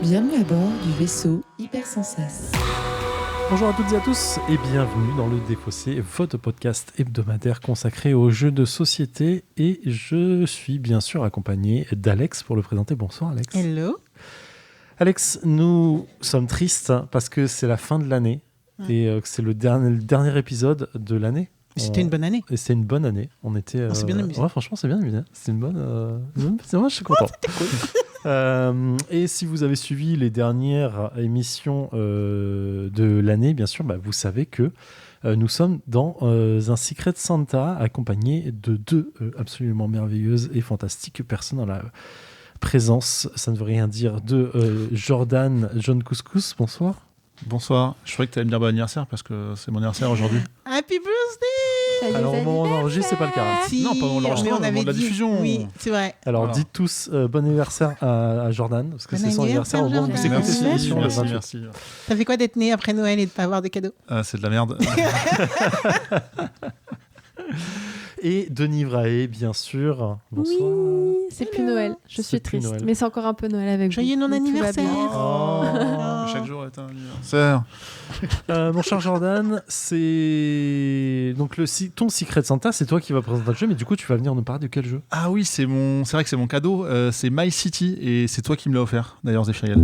Bienvenue à bord du vaisseau Hypersensas. Bonjour à toutes et à tous et bienvenue dans le Défaussé, votre podcast hebdomadaire consacré aux jeux de société. Et je suis bien sûr accompagné d'Alex pour le présenter. Bonsoir Alex. Hello. Alex, nous sommes tristes parce que c'est la fin de l'année et que c'est le dernier épisode de l'année. C'était une bonne année. Et c'était une bonne année. On était. On s'est bien amusé. Ouais, franchement, c'est bien amusé. C'est une bonne. C'est moi, je suis content. Et si vous avez suivi les dernières émissions de l'année, bien sûr, vous savez que nous sommes dans un Secret Santa accompagné de deux absolument merveilleuses et fantastiques personnes dans la présence, ça ne veut rien dire, de Jordan John Couscous. Bonsoir. Bonsoir, je croyais que tu allais me dire bon anniversaire parce que c'est mon anniversaire aujourd'hui. Happy birthday. Alors au moment où on enregistre, c'est pas le cas. Hein. Si, Non, pas au moment de l'enregistrement, mais au moment de la diffusion. Oui, c'est vrai. Alors Voilà. dites tous bon anniversaire à Jordan, parce que Bon c'est son anniversaire au moment où vous anniversaire, écoutez cette Jordan. émission. le 28. Merci. Ça fait quoi d'être né après Noël et de pas avoir de cadeaux? C'est de la merde. Et Denis Vraé, bien sûr. Bonsoir. Oui, c'est plus Noël. Je C'est suis plus triste, Noël. mais c'est encore un peu Noël avec Joyeux vous. Donc tout va non-anniversaire. bien. Oh. Chaque jour est un anniversaire. Mon cher Jordan, c'est donc ton Secret Santa, c'est toi qui vas présenter le jeu, mais du coup tu vas venir nous parler de quel jeu? Ah oui, c'est vrai que c'est mon cadeau. C'est My City et c'est toi qui me l'as offert, d'ailleurs, Zéphiriel.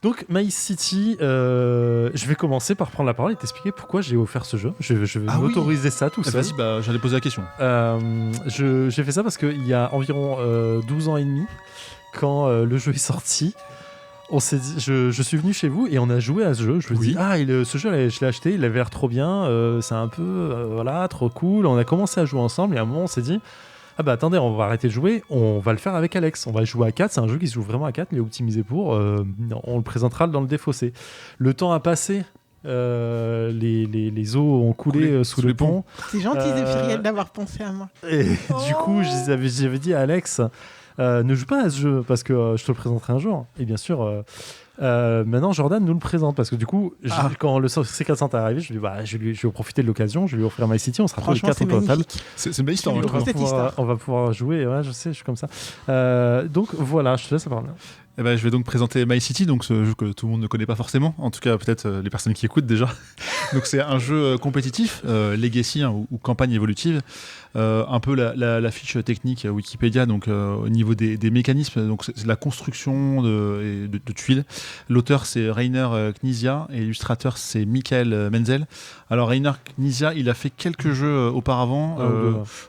Donc My City, je vais commencer par prendre la parole et t'expliquer pourquoi j'ai offert ce jeu. Je vais Ah oui. m'autoriser ça tout seul. Vas-y, j'allais poser la question. J'ai fait ça parce qu'il y a environ 12 ans et demi, quand le jeu est sorti, on s'est dit, je suis venu chez vous et on a joué à ce jeu. Je me Oui. dis, ce jeu, je l'ai acheté, il avait l'air trop bien, c'est un peu, trop cool. On a commencé à jouer ensemble et à un moment, on s'est dit, attendez, on va arrêter de jouer, on va le faire avec Alex. On va jouer à 4, c'est un jeu qui se joue vraiment à 4, mais optimisé pour. On le présentera dans le Défaussé. Le temps a passé. Les eaux ont coulé sous le pont. C'est gentil de Firiel d'avoir pensé à moi. Et du coup, j'avais dit à Alex, ne joue pas à ce jeu parce que je te le présenterai un jour. Et bien sûr, maintenant Jordan nous le présente parce que du coup, quand le Secret Santa est arrivé, je lui ai dit, je vais profiter de l'occasion, je vais lui offrir My City, on sera tous les Franchement, 4 c'est autour de la table. magnifique. C'est une belle histoire, moi, je On va trouve. pouvoir- On va pouvoir jouer, ouais, je sais, je suis comme ça. Donc voilà, je te laisse parler. Eh ben, je vais donc présenter My City, donc ce jeu que tout le monde ne connaît pas forcément, en tout cas peut-être les personnes qui écoutent déjà. Donc c'est un jeu compétitif, Legacy ou campagne évolutive, un peu la fiche technique Wikipédia, donc au niveau des mécanismes, donc c'est la construction de tuiles. L'auteur c'est Rainer Knizia et l'illustrateur c'est Michael Menzel. Alors Rainer Knizia, il a fait quelques jeux auparavant,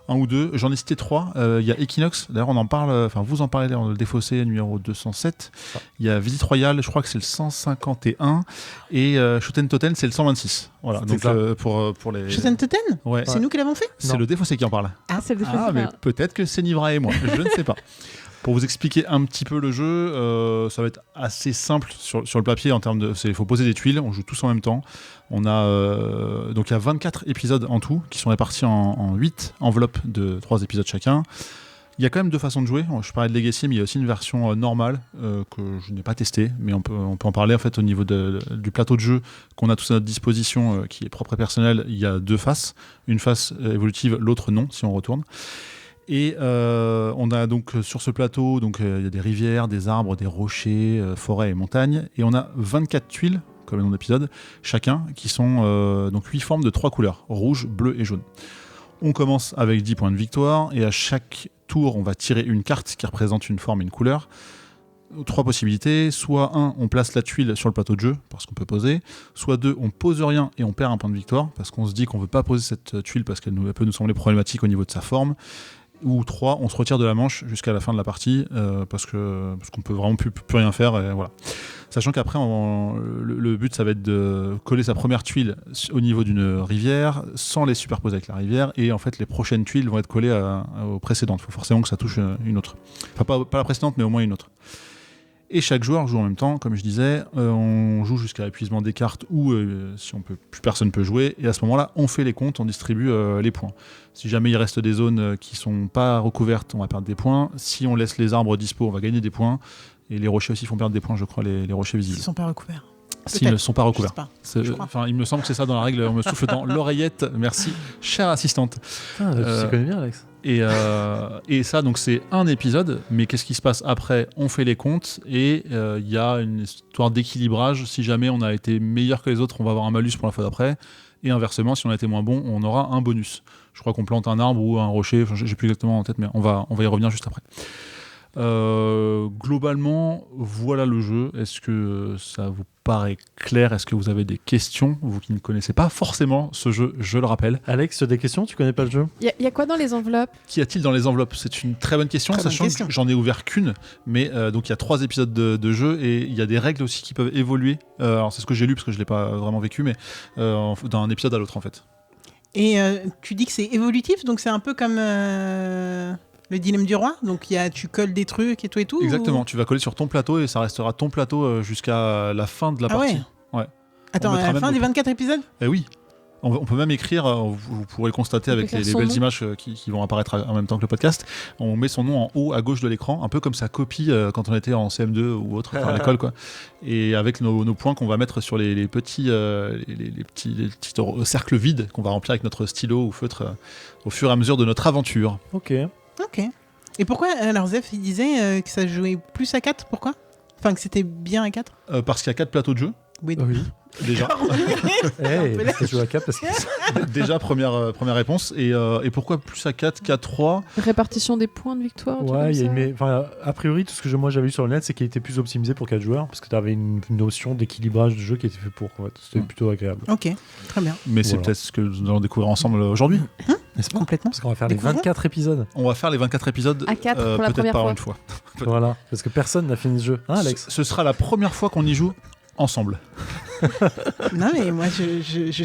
un ou deux. J'en ai cité 3. Il y a Equinox, d'ailleurs on en parle, enfin vous en parlez dans le Défaussé numéro 207. Il y a Visite Royale, je crois que c'est le 151, et Shoten Toten, c'est le 126. Voilà, donc pour les. Shoten Toten. Ouais. C'est nous qui l'avons fait. C'est Non. le Défaussé qui en parle. Ah, c'est le défaut. Ah, mais peut-être que c'est Nivra et moi, je ne sais pas. Pour vous expliquer un petit peu le jeu, ça va être assez simple sur le papier en termes de. Il faut poser des tuiles, on joue tous en même temps. On a donc il y a 24 épisodes en tout qui sont répartis en 8 enveloppes de 3 épisodes chacun. Il y a quand même deux façons de jouer. Je parlais de Legacy, mais il y a aussi une version normale que je n'ai pas testée, mais on peut en parler en fait au niveau du plateau de jeu qu'on a tous à notre disposition, qui est propre et personnel. Il y a deux faces, une face évolutive, l'autre non, si on retourne. Et on a donc sur ce plateau, il y a des rivières, des arbres, des rochers, forêts et montagnes, et on a 24 tuiles, comme le nom d'épisode, chacun, qui sont donc 8 formes de 3 couleurs, rouge, bleu et jaune. On commence avec 10 points de victoire, et à chaque tour, on va tirer une carte qui représente une forme et une couleur. 3 possibilités, soit 1, on place la tuile sur le plateau de jeu, parce qu'on peut poser, soit 2, on pose rien et on perd un point de victoire, parce qu'on se dit qu'on ne veut pas poser cette tuile parce qu'elle peut nous sembler problématique au niveau de sa forme, ou 3, on se retire de la manche jusqu'à la fin de la partie, parce qu'on peut vraiment plus rien faire, et voilà. Sachant qu'après, le but, ça va être de coller sa première tuile au niveau d'une rivière, sans les superposer avec la rivière, et en fait, les prochaines tuiles vont être collées aux précédentes. Il faut forcément que ça touche une autre. Enfin, pas la précédente, mais au moins une autre. Et chaque joueur joue en même temps, comme je disais, on joue jusqu'à l'épuisement des cartes ou si plus personne peut jouer, et à ce moment-là, on fait les comptes, on distribue les points. Si jamais il reste des zones qui sont pas recouvertes, on va perdre des points. Si on laisse les arbres dispo, on va gagner des points. Et les rochers aussi font perdre des points, je crois, les rochers Ils visibles. sont pas recouverts. S'ils ne sont pas Je recouverts. sais pas. C'est- je crois. Enfin, il me semble que c'est ça dans la règle. On me souffle dans l'oreillette. Merci, chère assistante. Putain, tu t'y connais bien, Alex. Et ça, donc c'est un épisode, mais qu'est-ce qui se passe après? On fait les comptes et il y a une histoire d'équilibrage. Si jamais on a été meilleur que les autres, on va avoir un malus pour la fois d'après. Et inversement, si on a été moins bon, on aura un bonus. Je crois qu'on plante un arbre ou un rocher, enfin, j'ai plus exactement en tête, mais on va y revenir juste après. Globalement, voilà le jeu. Est-ce que ça vous paraît clair? Est-ce que vous avez des questions? Vous qui ne connaissez pas forcément ce jeu, je le rappelle. Alex, tu as des questions? Tu connais pas le jeu? Il y a quoi dans les enveloppes? Qu'y a-t-il dans les enveloppes? C'est une très bonne question, Très bonne sachant question. que j'en ai ouvert qu'une, mais donc il y a 3 épisodes de jeu et il y a des règles aussi qui peuvent évoluer. Alors c'est ce que j'ai lu parce que je l'ai pas vraiment vécu, mais d'un épisode à l'autre en fait. Et tu dis que c'est évolutif, donc c'est un peu comme le dilemme du roi. Donc tu colles des trucs et tout. Exactement, ou- tu vas coller sur ton plateau et ça restera ton plateau jusqu'à la fin de la Ah partie. ouais. Ouais. Attends, On à mettra la même fin des- des 24 épisodes? Eh oui. On peut même écrire, vous pourrez le constater On avec peut les faire son belles nom. images qui vont apparaître en même temps que le podcast. On met son nom en haut à gauche de l'écran, un peu comme sa copie quand on était en CM2 ou autre, enfin, à l'école, quoi. Et avec nos points qu'on va mettre sur les petits cercles vides qu'on va remplir avec notre stylo ou feutre au fur et à mesure de notre aventure. Ok. Ok. Et pourquoi, alors Zef, il disait que ça jouait plus à 4, pourquoi? Enfin, que c'était bien à 4? Parce qu'il y a 4 plateaux de jeu, Oui. Oui. déjà. Hey, ça joue à 4 parce que Déjà, première réponse. Et pourquoi plus à 4 qu'à 3? Répartition des points de victoire. un truc ouais, comme il y a ça. enfin, a priori, tout ce que moi j'avais vu sur le net, c'est qu'il était plus optimisé pour 4 joueurs parce que tu avais une notion d'équilibrage de jeu qui était fait pour. En fait. C'était plutôt agréable. Ok, très bien. Mais c'est Voilà. peut-être ce que nous allons découvrir ensemble aujourd'hui. N'est-ce pas? Complètement. Parce qu'on va faire les Découvrons. 24 épisodes. On va faire les 24 épisodes À 4 pour la peut-être première par fois. une fois. Voilà. Parce que personne n'a fini ce jeu. Hein, Alex? Ce sera la première fois qu'on y joue ensemble. Non, mais moi, je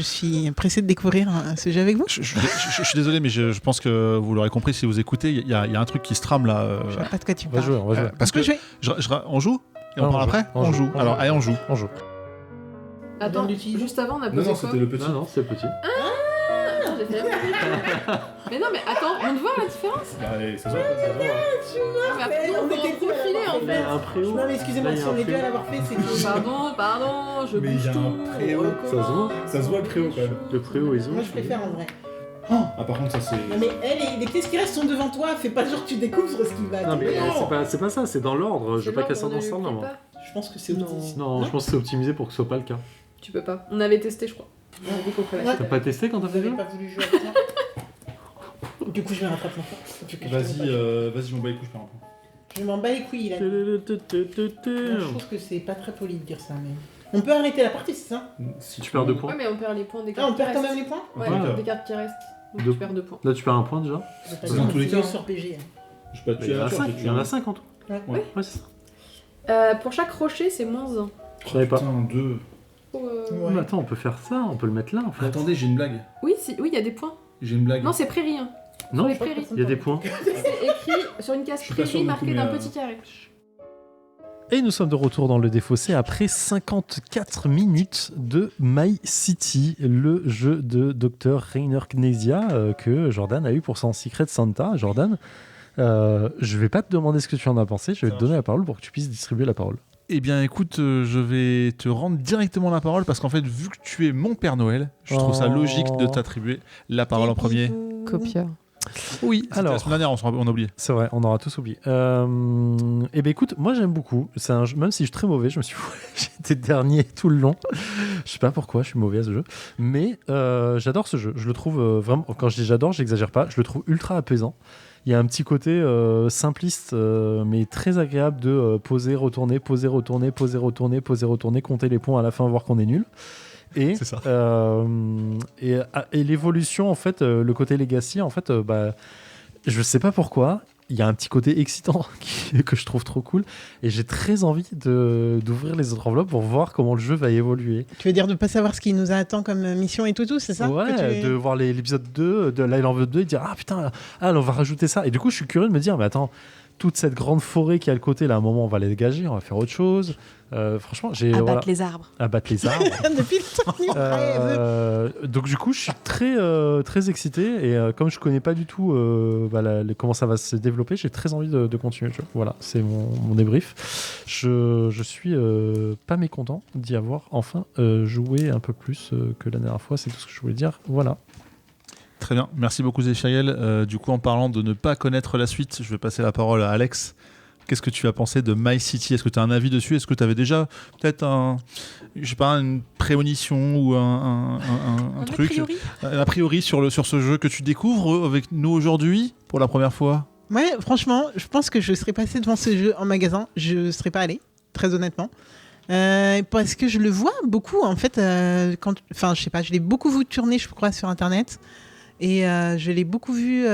suis pressé de découvrir ce jeu avec vous. Je suis désolé, mais je pense que vous l'aurez compris si vous écoutez, il y a un truc qui se trame là. Je vois pas de quoi tu On va parles. jouer, on va jouer. Parce On peut que jouer. on joue et on Ah, parle après. On joue. Alors allez, on joue. On joue. Attends, Dans l'utiliser. juste avant, on a posé quoi le petit. Non, c'est petit. Attends, j'ai fait la même. Mais non, mais attends, on te voit la différence? Ça se voit. Mais après, on peut en profiler en fait. un préau. Non, mais excusez-moi, si on est deux à l'avoir fait, c'est que. Pardon, je Mais il y bouge a un tout. préau, on ça se voit. recommence. Ça se voit, le préau, quand même. Le préau, ils ont. Moi, je préfère en vrai. Ah, par contre, ça c'est. Non, mais les pièces qui restent sont devant toi. Fais pas genre que tu découvres ce qui va. Non, mais Non. c'est pas ça, c'est dans l'ordre. Je C'est veux pas l'ordre, casser on dans ne ce le ordre, fait moi. pas. Je pense que c'est Non. optimisé. Non, je pense que c'est optimisé pour que ce soit pas le cas. Tu peux pas. On avait testé, je crois. On avait compris la Ouais. T'as pas testé quand t'as Vous fait avez le pas voulu jouer avec moi. Du coup, je vais rattraper mon frère. Vas-y, je m'en bats les couilles, je perds un point. Je m'en bats les couilles, là. Je trouve que c'est pas très poli de dire ça, mais. On peut arrêter la partie, c'est ça? Si tu perds 2 Ouais, points. mais on perd les points des Ah, cartes on perd qui quand même restent. les points? Ouais, Ouais. des cartes qui restent. Donc Deux. tu perds 2 points. Là, tu perds un point déjà. Dans tous les cas, sur PG. Je peux pas Il y en a 5, il y en a 5 en tout. Ouais. Ouais, c'est ça. Pour chaque rocher, c'est -1. Je savais pas. Putain, 2. Ouais. Mais attends, on peut faire ça, on peut le mettre là en fait. Attendez, j'ai une blague. Oui, il y a des points. J'ai une blague. Non, c'est prairie. Hein. Non, Sur les prairies. il y a des points. C'est écrit sur une case Je suis pas sûr prairie du marquée coup, d'un mais, petit carré. Et nous sommes de retour dans le défaussé après 54 minutes de My City, le jeu de Dr. Rainer Knezia que Jordan a eu pour son Secret Santa. Jordan, je vais pas te demander ce que tu en as pensé, je vais te donner la parole pour que tu puisses distribuer la parole. Eh bien, écoute, je vais te rendre directement la parole parce qu'en fait, vu que tu es mon Père Noël, je trouve ça logique de t'attribuer la parole en premier. Copieur. Oui, Alors. la semaine dernière, on a oublié. C'est vrai, on aura tous oublié. Eh ben écoute, moi j'aime beaucoup. C'est un jeu, même si je suis très mauvais, je me suis j'étais dernier tout le long. Je sais pas pourquoi, je suis mauvais à ce jeu, mais j'adore ce jeu. Je le trouve vraiment. Quand je dis j'adore, j'exagère pas. Je le trouve ultra apaisant. Il y a un petit côté simpliste, mais très agréable de poser, retourner, poser, retourner, poser, retourner, poser, retourner, compter les points à la fin, voir qu'on est nul. Et, C'est ça. et l'évolution, en fait, le côté legacy, en fait, je sais pas pourquoi, il y a un petit côté excitant que je trouve trop cool. Et j'ai très envie d'ouvrir les autres enveloppes pour voir comment le jeu va évoluer. Tu veux dire de pas savoir ce qui nous attend comme mission et tout, c'est ça? Ouais, que tu... de voir l'épisode 2, de Là il en veut 2, et de dire ah putain, on va rajouter ça. Et du coup, je suis curieux de me dire, mais attends, toute cette grande forêt qui est à le côté, là, à un moment, on va la dégager, on va faire autre chose. Franchement, j'ai Abattre les arbres. abattre les arbres. Depuis le temps, il rêve. Donc du coup, je suis très excité et comme je connais pas du tout comment ça va se développer, j'ai très envie de continuer le jeu. Voilà, c'est mon débrief. Je suis pas mécontent d'y avoir enfin joué un peu plus que la dernière fois. C'est tout ce que je voulais dire. Voilà. Très bien, merci beaucoup Zéphiriel. Du coup, en parlant de ne pas connaître la suite, je vais passer la parole à Alex. Qu'est-ce que tu as pensé de My City ? Est-ce que tu as un avis dessus ? Est-ce que tu avais déjà peut-être une prémonition ou un truc, a priori sur ce jeu que tu découvres avec nous aujourd'hui pour la première fois ? Ouais, franchement, je pense que je serais passé devant ce jeu en magasin. Je serais pas allé, très honnêtement. Parce que je le vois beaucoup, en fait, je sais pas, je l'ai beaucoup vu tourner, je crois, sur Internet. Et je l'ai beaucoup vu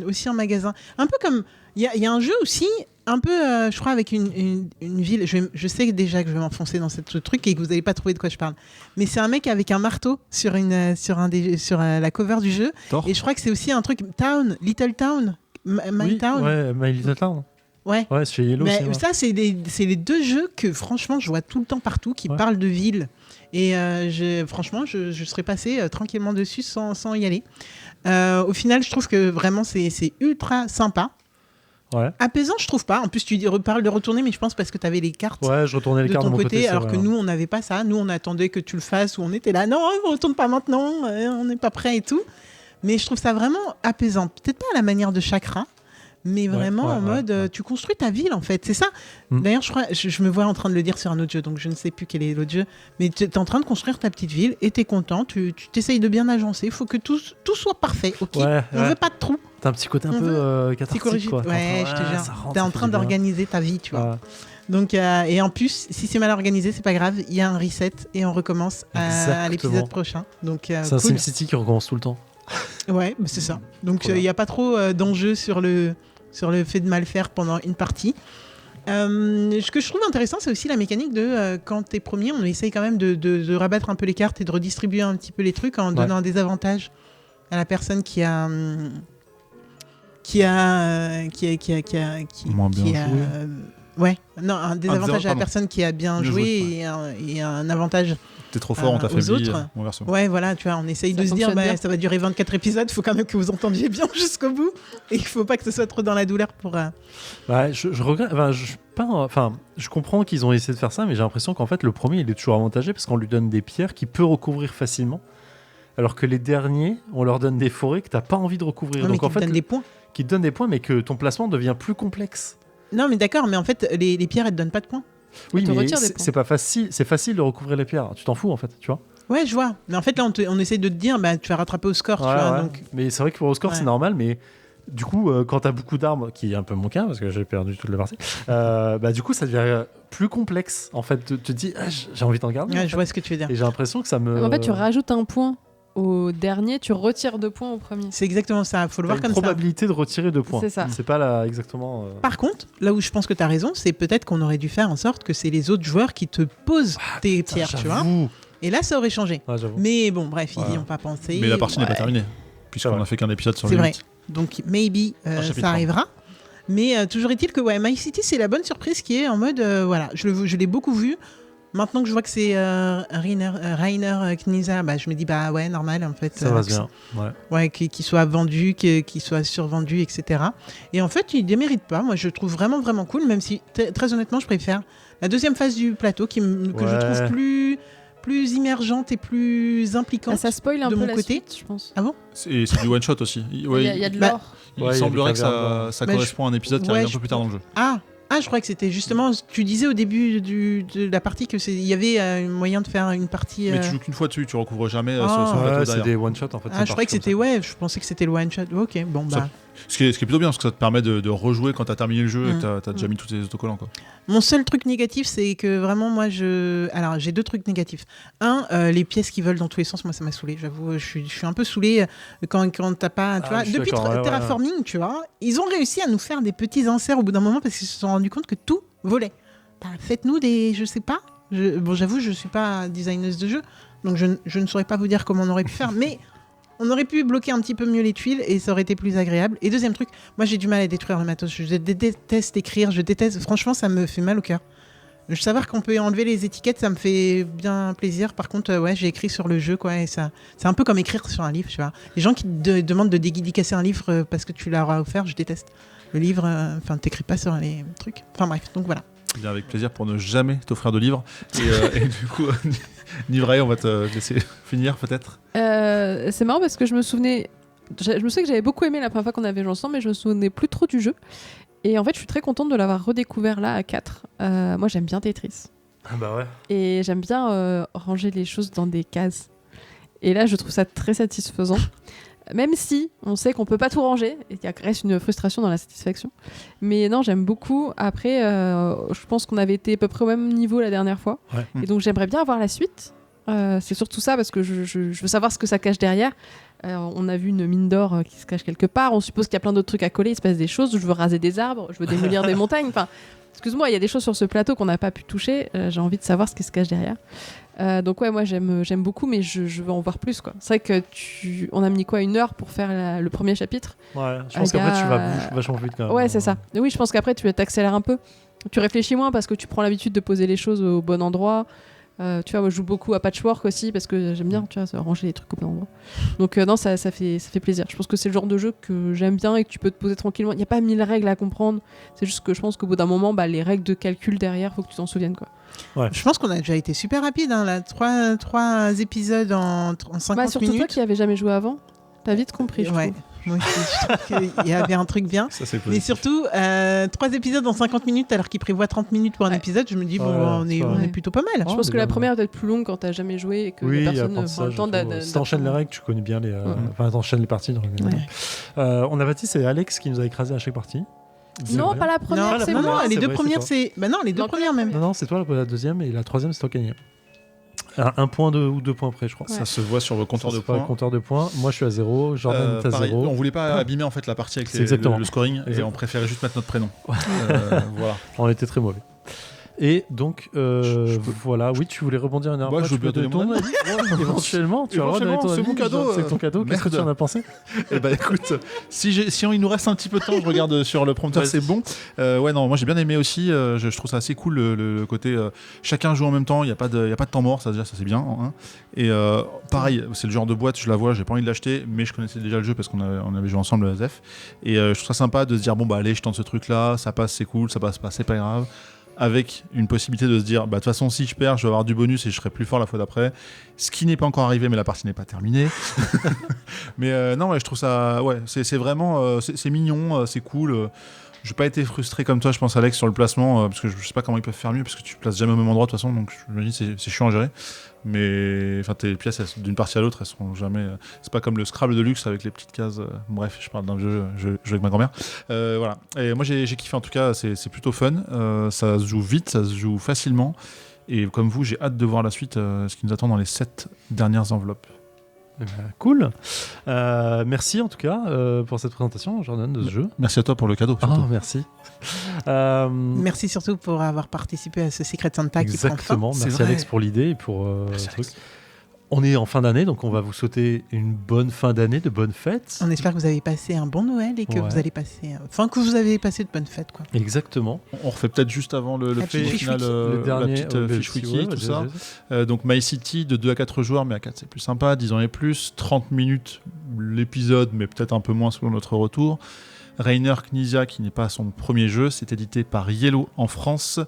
aussi en magasin. Un peu comme... Il y a un jeu aussi, un peu, je crois, avec une ville. Je sais déjà que je vais m'enfoncer dans ce truc et que vous n'allez pas trouver de quoi je parle. Mais c'est un mec avec un marteau sur la cover du jeu. Thor. Et je crois que c'est aussi un truc Little Town. My Town. Ouais, My Little Town. Ouais. Ouais, c'est chez Yellow. Mais c'est ça, c'est les deux jeux que, franchement, je vois tout le temps partout, qui parlent de ville. Et franchement, je serais passé tranquillement dessus sans y aller. Au final, je trouve que vraiment, c'est ultra sympa. Ouais. Apaisant, je trouve pas. En plus, tu parles de retourner, mais je pense parce que tu avais les cartes Ouais, je retournais les de cartes ton de mon côté, côté. alors que nous, on n'avait pas ça. Nous, on attendait que tu le fasses, ou on était là, non, on retourne pas maintenant, on n'est pas prêt et tout. Mais je trouve ça vraiment apaisant. Peut-être pas à la manière de Chakra, mais vraiment en mode, tu construis ta ville, en fait. C'est ça. D'ailleurs, je crois, je me vois en train de le dire sur un autre jeu, donc je ne sais plus quel est l'autre jeu. Mais tu es en train de construire ta petite ville et tu es content. Tu t'essayes de bien agencer. Il faut que tout soit parfait, ok ? On veut pas de trous. T'as un petit côté un peu cathartique, quoi. Ouais, je te jure. T'es en train d'organiser ta vie, tu vois. Ouais. Donc, et en plus, si c'est mal organisé, c'est pas grave. Il y a un reset et on recommence à l'épisode prochain. Donc, c'est un cool. SimCity qui recommence tout le temps. Ouais, bah c'est ça. Donc, il n'y a pas trop d'enjeux sur le fait de mal faire pendant une partie. Ce que je trouve intéressant, c'est aussi la mécanique de quand t'es premier, on essaye quand même de rabattre un peu les cartes et de redistribuer un petit peu les trucs en donnant des avantages à la personne qui a moins bien joué. Ouais, non, un désavantage à la personne qui a bien joué et un avantage. T'es trop fort, on t'a aux autres. Ouais, voilà, tu vois, on essaye de se dire, ça va durer 24 épisodes, il faut quand même que vous entendiez bien jusqu'au bout, et il faut pas que ce soit trop dans la douleur pour... Ouais, je regrette, je comprends qu'ils ont essayé de faire ça, mais j'ai l'impression qu'en fait, le premier, il est toujours avantagé, parce qu'on lui donne des pierres qu'il peut recouvrir facilement, alors que les derniers, on leur donne des forêts que t'as pas envie de recouvrir. Non, donc mais en fait, des points. Qui te donnent des points, mais que ton placement devient plus complexe. Non, mais d'accord, mais en fait, les pierres, elles te donnent pas de points. Oui, mais c'est pas facile. C'est facile de recouvrir les pierres. Tu t'en fous, en fait, tu vois. Ouais, je vois. Mais en fait, là, on essaye de te dire, tu vas rattraper au score, tu vois. Donc... Mais c'est vrai que pour au score, c'est normal, mais du coup, quand t'as beaucoup d'armes, qui est un peu mon cas, parce que j'ai perdu toute la partie, du coup, ça devient plus complexe. En fait, tu te dis, j'ai envie d'en garder. Ouais, je vois ce que tu veux dire. Et j'ai l'impression que ça me... En fait, tu rajoutes un point au dernier, tu retires 2 points au premier. C'est exactement ça, faut le voir comme ça. La probabilité de retirer 2 points. C'est ça. C'est pas là exactement... Par contre, là où je pense que tu as raison, c'est peut-être qu'on aurait dû faire en sorte que c'est les autres joueurs qui te posent tes pierres, tu vois. Et là, ça aurait changé. Mais bon, bref, ils n'y ont pas pensé. Mais la partie n'est pas terminée, puisqu'on a fait qu'un épisode sur le 8. C'est vrai. Donc, maybe, ça arrivera. Mais toujours est-il que My City, c'est la bonne surprise qui est en mode, je l'ai beaucoup vu. Maintenant que je vois que c'est Rainer Knizia, je me dis, ouais, normal, en fait. Ça va bien, ouais. Qu'il soit vendu, qu'il soit survendu, etc. Et en fait, il ne démérite pas. Moi, je le trouve vraiment, vraiment cool, même si, très honnêtement, je préfère la deuxième phase du plateau, que je trouve plus immergente et plus impliquante. Ça spoil un de peu mon la côté. suite, je pense. Ah bon ? C'est du one-shot aussi. Il y a de l'or. Il semblerait que ça correspond à un épisode qui arrive un peu plus tard dans le jeu. Ah, je crois que c'était justement. Tu disais au début de la partie il y avait un moyen de faire une partie. Mais tu joues qu'une fois dessus, tu recouvres jamais ce plateau derrière. C'est des one shot en fait. Je croyais que c'était je pensais que c'était le one shot. Ok, bon Ce qui est plutôt bien parce que ça te permet de rejouer quand t'as terminé le jeu et que t'as déjà mis tous tes autocollants, quoi. Mon seul truc négatif, c'est que vraiment moi alors j'ai 2 trucs négatifs. Les pièces qui volent dans tous les sens, moi ça m'a saoulé. J'avoue, je suis un peu saoulé quand t'as pas. Tu vois, depuis Terraforming, tu vois, ils ont réussi à nous faire des petits inserts au bout d'un moment parce qu'ils se sont rendus compte que tout volait. Faites-nous des, je sais pas. J'avoue, je suis pas designeuse de jeu, donc je ne saurais pas vous dire comment on aurait pu faire, mais on aurait pu bloquer un petit peu mieux les tuiles et ça aurait été plus agréable. Et deuxième truc, moi j'ai du mal à détruire le matos. Je déteste écrire, franchement, ça me fait mal au cœur. Savoir qu'on peut enlever les étiquettes, ça me fait bien plaisir. Par contre, ouais, j'ai écrit sur le jeu, quoi, et ça, c'est un peu comme écrire sur un livre, tu vois. Les gens qui te demandent de dédicacer un livre parce que tu leur as offert, je déteste. Le livre, t'écris pas sur les trucs. Enfin bref, donc voilà. Bien, avec plaisir pour ne jamais t'offrir de livre. Et du coup, Nivray, on va te laisser finir peut-être. C'est marrant parce que je me souvenais que j'avais beaucoup aimé la première fois qu'on avait joué ensemble, mais je me souvenais plus trop du jeu. Et en fait, je suis très contente de l'avoir redécouvert là à 4. Moi, j'aime bien Tetris. Ah bah ouais. Et j'aime bien ranger les choses dans des cases. Et là, je trouve ça très satisfaisant. Même si on sait qu'on peut pas tout ranger, il reste une frustration dans la satisfaction. Mais non, j'aime beaucoup. Après, je pense qu'on avait été à peu près au même niveau la dernière fois. Ouais. Et donc, j'aimerais bien avoir la suite. C'est surtout ça, parce que je veux savoir ce que ça cache derrière. On a vu une mine d'or qui se cache quelque part. On suppose qu'il y a plein d'autres trucs à coller. Il se passe des choses. Je veux raser des arbres. Je veux démolir des montagnes. Enfin, excuse-moi, il y a des choses sur ce plateau qu'on n'a pas pu toucher. J'ai envie de savoir ce qui se cache derrière. Donc ouais, moi j'aime beaucoup, mais je veux en voir plus, quoi. C'est vrai que on a mis quoi, 1 heure pour faire le premier chapitre. Ouais, je pense qu'après tu vas vachement vite quand même. Ouais, c'est ça. Et oui, je pense qu'après tu t'accélères un peu. Tu réfléchis moins parce que tu prends l'habitude de poser les choses au bon endroit. Tu vois, moi je joue beaucoup à Patchwork aussi parce que j'aime bien, tu vois, ranger les trucs au bon endroit. Donc non, ça fait plaisir. Je pense que c'est le genre de jeu que j'aime bien et que tu peux te poser tranquillement. Il n'y a pas 1000 règles à comprendre. C'est juste que je pense qu'au bout d'un moment, les règles de calcul derrière, faut que tu t'en souviennes, quoi. Ouais. Je pense qu'on a déjà été super rapide, hein, là. 3 épisodes en 50 surtout minutes. toi qui avais jamais joué avant, t'as vite compris, je Ouais. trouve. Moi, je trouve qu'il y avait un truc bien. Ça, c'est Mais positif. surtout, 3 épisodes en 50 minutes alors qu'il prévoit 30 minutes pour un épisode, je me dis, bon, Ouais, on c'est est plutôt pas mal. Je Oh, pense mais que la bien, première doit être plus longue quand t'as jamais joué et que Oui, la il y a personne prend le apprentissage. temps Si t'enchaînes les règles, tu connais bien les. Enfin, t'enchaînes les parties. Donc, Ouais. on a Baptiste et Alex qui nous a écrasé à chaque partie. Non, pas la première, la c'est première, moi. les c'est deux vrai, premières, c'est c'est. Bah non, les deux Non, premières même. Non, c'est toi la deuxième et la troisième, c'est toi qui as gagné. Un point ou 2 points près, je crois. Ouais. Ça se voit sur vos compteurs Ça, de c'est pas le points. compteur de points. Moi, je suis à 0. Jordan est à Pareil, 0. on voulait pas abîmer en fait la partie avec C'est exactement. le scoring et Exactement. on préférait juste mettre notre prénom. Voilà. On était très mauvais. Et donc, voilà, oui, tu voulais rebondir une Ouais, je veux bien donner mon avis. Éventuellement, tu as le droit de donner ton C'est avis. mon cadeau. C'est ton cadeau. Qu'est-ce que tu Merde. en as pensé? Eh ben écoute, si il nous reste un petit peu de temps, je regarde sur le prompteur, Vas-y. c'est bon. Ouais, non, moi j'ai bien aimé aussi. Je trouve ça assez cool le côté chacun joue en même temps. Il y a pas de temps mort, ça déjà ça c'est bien. Hein. Et pareil, c'est le genre de boîte, je la vois, j'ai pas envie de l'acheter, mais je connaissais déjà le jeu parce qu'on avait joué ensemble à ZEF. Et je trouve ça sympa de se dire bon bah allez, je tente ce truc là, ça passe, c'est cool, ça passe pas, c'est pas grave. Avec une possibilité de se dire bah de toute façon si je perds je vais avoir du bonus et je serai plus fort la fois d'après, ce qui n'est pas encore arrivé mais la partie n'est pas terminée. Mais non ouais, je trouve ça ouais, c'est vraiment c'est mignon, c'est cool. J'ai pas été frustré comme toi, je pense, Alex, sur le placement, parce que je sais pas comment ils peuvent faire mieux, parce que tu places jamais au même endroit de toute façon, donc je me dis c'est chiant à gérer. Mais enfin, tes pièces, d'une partie à l'autre, elles seront jamais. C'est pas comme le Scrabble de luxe avec les petites cases. Bref, je parle d'un jeu, je joue avec ma grand-mère. Voilà. Et moi, j'ai kiffé en tout cas, c'est plutôt fun. Ça se joue vite, ça se joue facilement. Et comme vous, j'ai hâte de voir la suite, ce qui nous attend dans les 7 dernières enveloppes. Cool. Merci en tout cas pour cette présentation, Jordan, de ce jeu. Merci à toi pour le cadeau. surtout. Ah, merci. Merci surtout pour avoir participé à ce Secret Santa qui prend fin. Exactement. C'est Merci vrai. Alex pour l'idée et pour Merci, ce Alex. truc. On est en fin d'année, donc on va vous souhaiter une bonne fin d'année, de bonnes fêtes. On espère que vous avez passé un bon Noël et que Ouais. vous allez passer. Enfin, que vous avez passé de bonnes fêtes, quoi. Exactement. On refait peut-être juste avant le La fait, petite au fiche final, wiki. Le dernier, la petite le fiche petit- wiki, ouais, tout vas-y, ça. vas-y. Donc My City de 2 à 4 joueurs, mais à 4 c'est plus sympa, 10 ans et plus, 30 minutes l'épisode, mais peut-être un peu moins selon notre retour. Rainer Knizia, qui n'est pas son premier jeu, c'est édité par Yellow en France,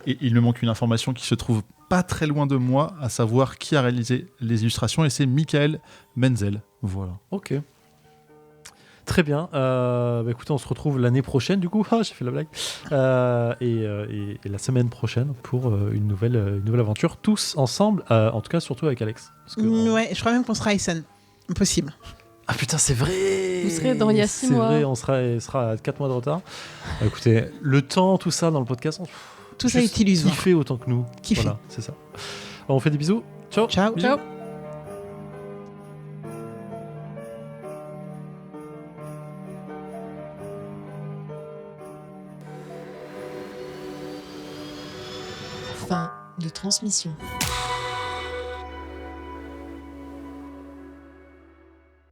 et il me manque une information qui se trouve pas très loin de moi, à savoir qui a réalisé les illustrations, et c'est Michael Menzel. Voilà. Ok. Très bien. Écoutez, on se retrouve l'année prochaine, du coup. Ah, j'ai fait la blague. Et la semaine prochaine pour une nouvelle aventure, tous ensemble, en tout cas surtout avec Alex. Parce que Ouais, je crois même qu'on sera à Essen. Impossible. Ah putain, c'est vrai. Vous serez dans il y a 6 mois. C'est vrai, il sera à 4 mois de retard. Écoutez, le temps, tout ça dans le podcast, Tout ça est illusoire. Kiffer autant que nous. Kiffer. Voilà, c'est ça. On fait des bisous. Ciao. Ciao. Bisous. Ciao. Fin de transmission.